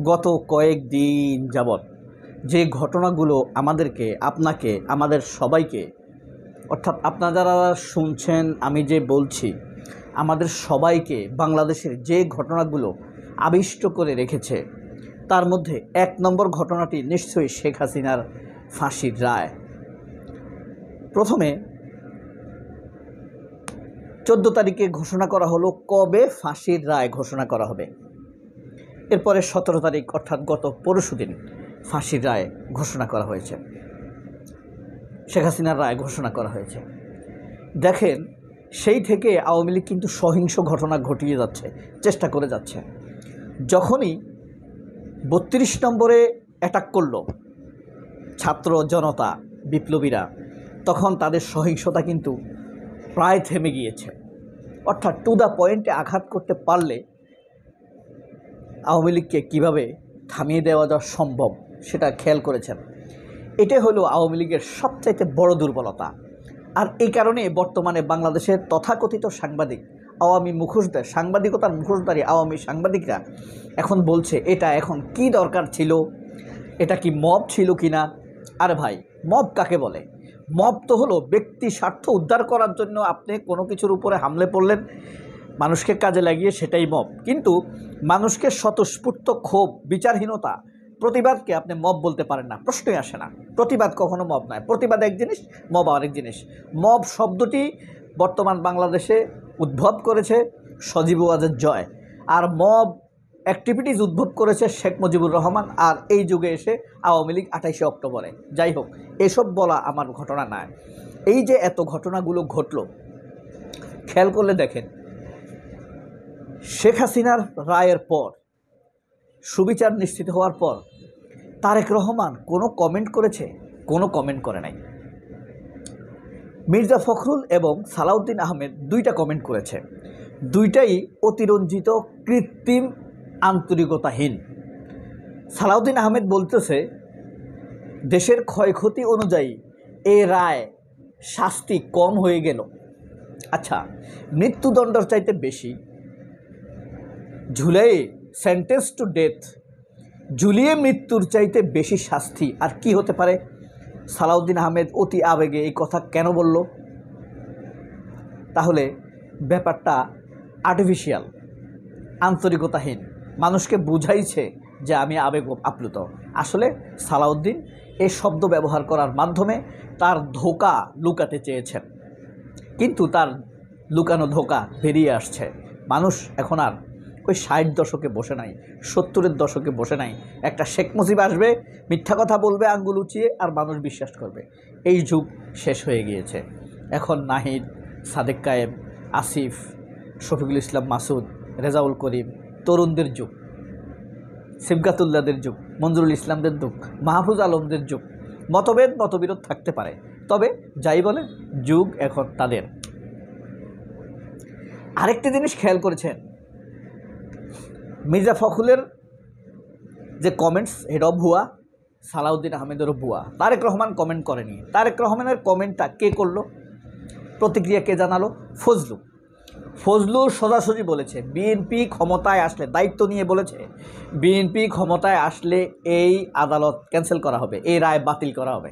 গত কয়েকদিন যাবৎ যে ঘটনাগুলো আমাদেরকে, আপনাকে, আমাদের সবাইকে, অর্থাৎ আপনারা যারা শুনছেন, আমি যে বলছি, আমাদের সবাইকে বাংলাদেশের যে ঘটনাগুলো আবিষ্ট করে রেখেছে, তার মধ্যে ১ নম্বর ঘটনাটি নিশ্চয়ই শেখ হাসিনার ফাঁসির রায়। প্রথমে 14 তারিখে ঘোষণা করা হলো কবে ফাঁসির রায় ঘোষণা করা হবে। এরপরে 17 তারিখ অর্থাৎ গত পরশুদিন ফাঁসির রায় ঘোষণা করা হয়েছে, শেখ হাসিনার রায় ঘোষণা করা হয়েছে। দেখেন, সেই থেকে আওয়ামী লীগ কিন্তু সহিংস ঘটনা ঘটিয়ে যাচ্ছে, চেষ্টা করে যাচ্ছে। যখনই 32 নম্বরে অ্যাটাক করলো ছাত্র জনতা, বিপ্লবীরা, তখন তাদের সহিংসতা কিন্তু প্রায় থেমে গিয়েছে। অর্থাৎ টু দ্য পয়েন্টে আঘাত করতে পারলে আওয়ামী লীগকে কীভাবে থামিয়ে দেওয়া যাওয়া সম্ভব সেটা খেয়াল করেছেন। এটাই হলো আওয়ামী লীগের সবচাইতে বড় দুর্বলতা। আর এই কারণে বর্তমানে বাংলাদেশের তথাকথিত সাংবাদিক, আওয়ামী মুখোশধারী, সাংবাদিকতার মুখোশধারী আওয়ামী সাংবাদিকরা এখন বলছে এটা এখন কি দরকার ছিল, এটা কি মব ছিল কি না। আরে ভাই, মব কাকে বলে? মব তো হলো ব্যক্তি স্বার্থ উদ্ধার করার জন্য আপনি কোনো কিছুর উপরে হামলে পড়লেন, মানুষকে কাজে লাগিয়ে, সেটাই মব। কিন্তু মানুষকে স্বতঃস্ফূর্ত ক্ষোভ, বিচারহীনতা, প্রতিবাদকে আপনি মব বলতে পারেন না, প্রশ্নই আসে না। প্রতিবাদ কখনো মব নয়। প্রতিবাদ এক জিনিস, মব আরেক জিনিস। মব শব্দটি বর্তমান বাংলাদেশে উদ্ভব করেছে সজীব ওয়াজেদ জয়, আর মব অ্যাক্টিভিটিস উদ্ভব করেছে শেখ মুজিবুর রহমান, আর এই যুগে এসে আওয়ামী লীগ 28শে অক্টোবরে। যাই হোক, এসব বলা আমার ঘটনা নয়। এই যে এত ঘটনাগুলো ঘটল, খেয়াল করলে দেখেন, শেখ হাসিনার রায়ের পর, সুবিচার নিশ্চিত হওয়ার পর তারেক রহমান কোনো কমেন্ট করেছে? কোনো কমেন্ট করে নাই। মির্জা ফখরুল এবং সালাউদ্দিন আহমেদ দুইটা কমেন্ট করেছে, দুইটাই অতিরঞ্জিত, কৃত্রিম, আন্তরিকতাহীন। সালাউদ্দিন আহমেদ বলতেছে দেশের ক্ষয়ক্ষতি অনুযায়ী এই রায় শাস্তি কম হয়ে গেল। আচ্ছা, মৃত্যুদণ্ডের চাইতে বেশি, ঝুলাই সেন্টেন্স টু ডেথ, ঝুলিয়ে মৃত্যুর চাইতে বেশি শাস্তি আর কি হতে পারে? সালাউদ্দিন আহমেদ অতি আবেগে এই কথা কেন বলল? তাহলে ব্যাপারটা আর্টিফিশিয়াল, আন্তরিকতাহীন, মানুষকে বুঝাইছে যে আমি আবেগ আপ্লুত। আসলে সালাউদ্দিন এই শব্দ ব্যবহার করার মাধ্যমে তার ধোঁকা লুকাতে চেয়েছেন, কিন্তু তার লুকানো ধোঁকা বেরিয়ে আসছে। মানুষ এখন আর ওই 60 দশকে বসে নাই, 70-এর দশকে বসে নাই। একটা শেখ মুজিব আসবে, মিথ্যা কথা বলবে আঙ্গুল উঁচিয়ে, আর মানুষ বিশ্বাস করবে। এই যুগ শেষ হয়ে গিয়েছে। এখন নাহিদ, সাদেক কায়েম, আসিফ, শফিকুল ইসলাম মাসুদ, রেজাউল করিম, তরুণদের যুগ, সিবগাতুল্লাহদের যুগ, মঞ্জুরুল ইসলামদের যুগ, মাহফুজ আলমদের যুগ। মতভেদ, মতবিরোধ থাকতে পারে, তবে যাই বলে যুগ এখন তাদের। আরেকটি জিনিস খেয়াল করেছেন, মির্জা ফখরুলের যে কমেন্টস, এটাও ভুয়া, সালাউদ্দিন আহমেদেরও ভুয়া। তারেক রহমান কমেন্ট করেনি। তারেক রহমানের কমেন্টটা কে করলো? প্রতিক্রিয়া কে জানালো? ফজলু সোজাসুজি বলেছে বিএনপি ক্ষমতায় আসলে, দায়িত্ব নিয়ে বলেছে বিএনপি ক্ষমতায় আসলে এই আদালত ক্যান্সেল করা হবে, এই রায় বাতিল করা হবে।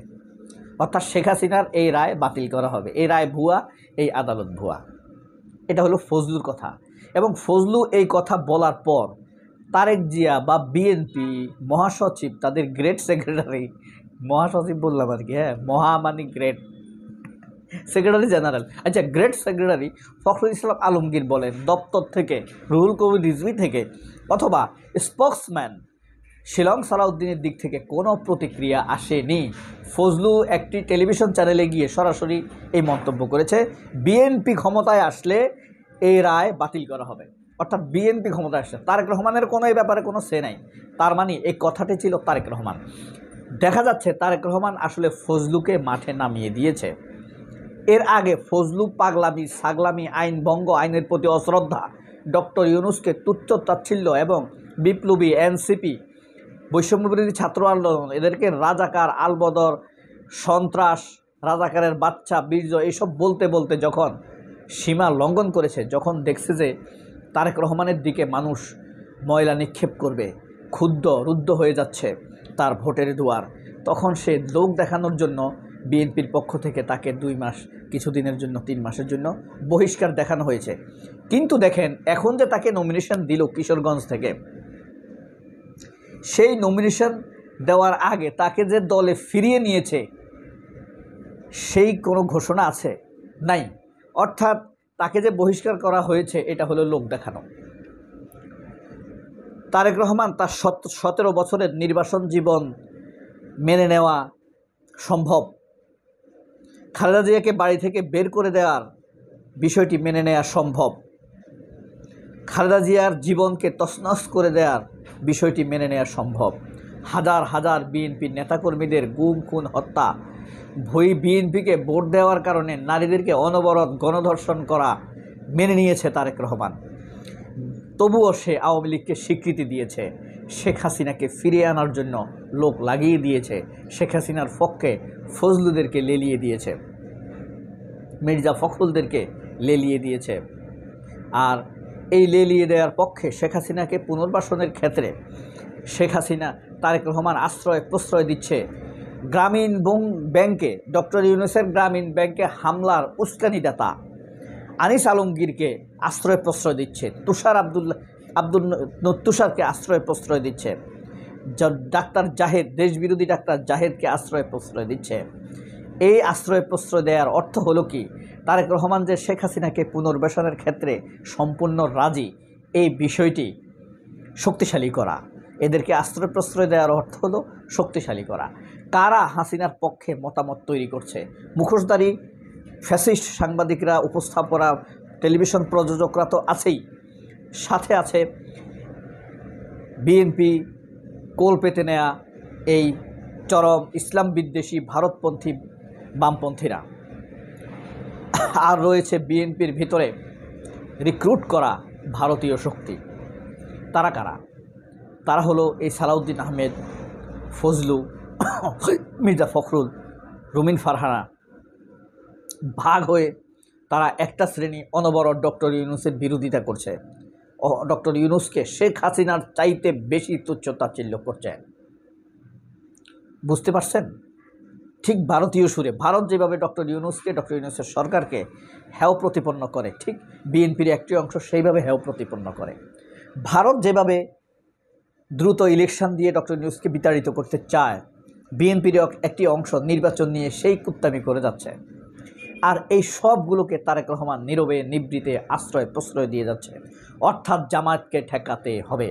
অর্থাৎ শেখ হাসিনার এই রায় বাতিল করা হবে, এই রায় ভুয়া, এই আদালত ভুয়া। এটা হলো ফজলুর কথা। এবং ফজলু এই কথা বলার পর তারেক জিয়া বা বিএনপি মহাসচিব, তাদের গ্রেট সেক্রেটারি, মহাসচিব বললাম আর কি, হ্যাঁ, মহামানি গ্রেট সেক্রেটারি জেনারেল, আচ্ছা, গ্রেট সেক্রেটারি ফখরুল ইসলাম আলমগীর বলেন, দপ্তর থেকে, রুহুল কবির রিজভী থেকে, অথবা স্পোক্সম্যান শিলং সালাউদ্দিনের দিক থেকে কোনো প্রতিক্রিয়া আসেনি। ফজলু একটি টেলিভিশন চ্যানেলে গিয়ে সরাসরি এই মন্তব্য করেছে, বিএনপি ক্ষমতায় আসলে এই রায় বাতিল করা হবে। অর্থাৎ বিএনপি ক্ষমতায় আসলে তারেক রহমানের কোনো এই ব্যাপারে কোনো সে নাই। তার মানে এই কথাটি ছিল তারেক রহমান। দেখা যাচ্ছে তারেক রহমান আসলে ফজলুকে মাঠে নামিয়ে দিয়েছে। এর আগে ফজলু পাগলামি, ছাগলামি, আইন ভঙ্গ, আইনের প্রতি অশ্রদ্ধা, ডক্টর ইউনূসকে তুচ্ছ তাচ্ছিল্য এবং বিপ্লবী, এনসিপি, বৈষম্যবিরোধী ছাত্র আন্দোলন, এদেরকে রাজাকার, আলবদর, সন্ত্রাস, রাজাকারের বাচ্চা, বীর্য, এইসব বলতে বলতে যখন সীমা লঙ্ঘন করেছে, যখন দেখছে যে তারেক রহমানের দিকে মানুষ ময়লা নিক্ষেপ করবে, ক্ষুব্ধ রুদ্ধ হয়ে যাচ্ছে তার ভোটের দুয়ার, তখন সে লোক দেখানোর জন্য বিএনপির পক্ষ থেকে তাকে 2 মাস, কিছুদিনের জন্য 3 মাসের জন্য বহিষ্কার দেখানো হয়েছে। কিন্তু দেখেন এখন যে তাকে নমিনেশন দিল কিশোরগঞ্জ থেকে, সেই নমিনেশন দেওয়ার আগে তাকে যে দলে ফিরিয়ে নিয়েছে সেই কোনো ঘোষণা আছে? নাই। অর্থাৎ তাকে যে বহিষ্কার করা হয়েছে এটা হলো লোক দেখানো। তারেক রহমান তার 17 বছরের নির্বাসন জীবন মেনে নেওয়া সম্ভব, খালেদা জিয়াকে বাড়ি থেকে বের করে দেওয়ার বিষয়টি মেনে নেওয়া সম্ভব, খালেদা জিয়ার জীবনকে তছনছ করে দেওয়ার বিষয়টি মেনে নেওয়া সম্ভব, হাজার হাজার বিএনপির নেতাকর্মীদের গুম খুন হত্যা, বিএনপিকে ভোট দেওয়ার কারণে নারীদেরকে অনবরত গণধর্ষণ করা মেনে নিয়েছে তারেক রহমান। তবুও সে আওয়ামী লীগকে স্বীকৃতি দিয়েছে, শেখ হাসিনাকে ফিরিয়ে আনার জন্য লোক লাগিয়ে দিয়েছে, শেখ হাসিনার পক্ষে ফজলুদেরকে লেলিয়ে দিয়েছে, মির্জা ফখরুলদেরকে লেলিয়ে দিয়েছে। আর এই লেলিয়ে দেওয়ার পক্ষে শেখ হাসিনাকে পুনর্বাসনের ক্ষেত্রে শেখ হাসিনা তারেক রহমান আশ্রয় প্রশ্রয় দিচ্ছে। গ্রামীণ ব্যাংকে, ডক্টর ইউনূসের গ্রামীণ ব্যাংকে হামলার উস্কানিদাতা আনিস আলমগীরকে আশ্রয় প্রশ্রয় দিচ্ছে, তুষারকে আশ্রয় প্রশ্রয় দিচ্ছে, ডাক্তার জাহেদ, দেশবিরোধী ডাক্তার জাহেদকে আশ্রয় প্রশ্রয় দিচ্ছে। এই আশ্রয় প্রশ্রয় দেওয়ার অর্থ হলো কি, তারেক রহমান যে শেখ হাসিনাকে পুনর্বাসনের ক্ষেত্রে সম্পূর্ণ রাজি, এই বিষয়টি শক্তিশালী করা। এদেরকে আশ্রয় প্রশ্রয় দেওয়ার অর্থ হলো শক্তিশালী করা। কারা হাসিনার পক্ষে মতামত তৈরি করছে? মুখোশধারী ফ্যাসিস্ট সাংবাদিকরা, উপস্থাপকরা, টেলিভিশন প্রযোজকরা তো আছেই, সাথে আছে বিএনপি কোল পেতে নেয়া এই চরম ইসলাম বিদ্বেষী ভারতপন্থী বামপন্থীরা, আর রয়েছে বিএনপির ভিতরে রিক্রুট করা ভারতীয় শক্তি। তারা কারা? তারা হলো এই সালাউদ্দিন আহমেদ, ফজলু, মির্জা ফখরুল, রুমিন ফারহানা। ভাগ হয়ে তারা একটা শ্রেণী অনবরত ডক্টর ইউনূসের বিরোধিতা করছে, ডক্টর ইউনূসকে শেখ হাসিনার চাইতে বেশি তুচ্ছ-তাচ্ছিল্য করছে। বুঝতে পারছেন? ঠিক ভারতীয় সুরে ভারত যেভাবে ডক্টর ইউনূসকে, ডক্টর ইউনূসের সরকারকে হেয় প্রতিপন্ন করে, ঠিক বিএনপির একটি অংশ সেইভাবে হেয় প্রতিপন্ন করে। ভারত যেভাবে দ্রুত ইলেকশন দিয়ে ডক্টর ইউনূসকে বিতাড়িত করতে চায়, বিএনপির একটি অংশ নির্বাচন নিয়ে সেই কুত্তামি করে যাচ্ছে। আর এই সবগুলোকে তারেক রহমান নীরবে নিবৃতে আশ্রয় প্রশ্রয় দিয়ে যাচ্ছে। অর্থাৎ জামায়াতকে ঠেকাতে হবে।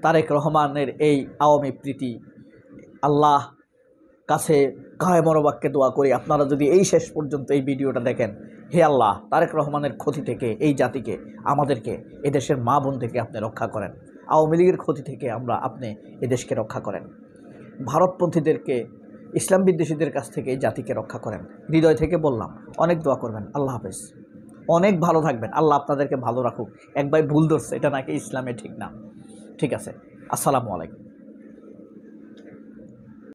তারেক রহমানের এই আওয়ামী প্রীতি, আল্লাহ কাছে কায়ে মনোবাক্যে দোয়া করি, আপনারা যদি এই শেষ পর্যন্ত এই ভিডিওটা দেখেন, হে আল্লাহ, তারেক রহমানের ক্ষতি থেকে এই জাতিকে, আমাদেরকে, এদেশের মা বোন থেকে আপনি রক্ষা করেন। আওয়ামী লীগের ক্ষতি থেকে আপনি এদেশকে রক্ষা করেন। ভারতপন্থীদেরকে, ইসলাম বিদ্বেষীদের কাছ থেকে এই জাতিকে রক্ষা করেন। হৃদয় থেকে বললাম, অনেক দোয়া করবেন। আল্লাহ হাফেজ। অনেক ভালো থাকবেন। আল্লাহ আপনাদেরকে ভালো রাখুক। এক ভাই ভুল ধরছে, এটা নাকি ইসলামে ঠিক না। ঠিক আছে, আসসালামু আলাইকুম।